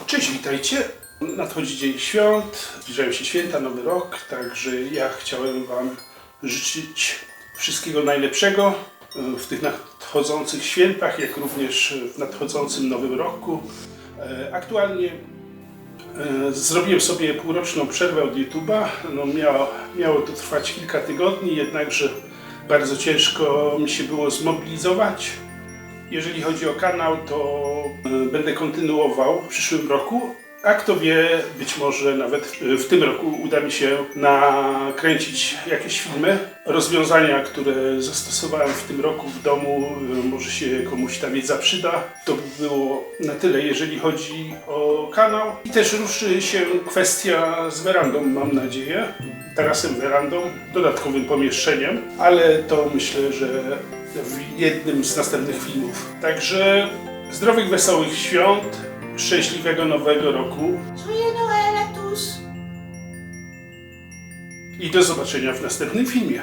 Cześć, witajcie. Nadchodzi dzień świąt, zbliżają się święta, Nowy Rok, także ja chciałem Wam życzyć wszystkiego najlepszego w tych nadchodzących świętach, jak również w nadchodzącym Nowym Roku. Aktualnie zrobiłem sobie półroczną przerwę od YouTube'a. Miało to trwać kilka tygodni, jednakże bardzo ciężko mi się było zmobilizować. Jeżeli chodzi o kanał, to będę kontynuował w przyszłym roku, a kto wie, być może nawet w tym roku uda mi się nakręcić jakieś filmy. Rozwiązania, które zastosowałem w tym roku w domu, może się komuś ta wiedza przyda. To by było na tyle, jeżeli chodzi o kanał. I też ruszy się kwestia z werandą, mam nadzieję. Tarasem, werandą, dodatkowym pomieszczeniem, ale to myślę, że w jednym z następnych filmów. Także zdrowych, wesołych świąt, szczęśliwego Nowego Roku. Joyeux Noël à tous! I do zobaczenia w następnym filmie.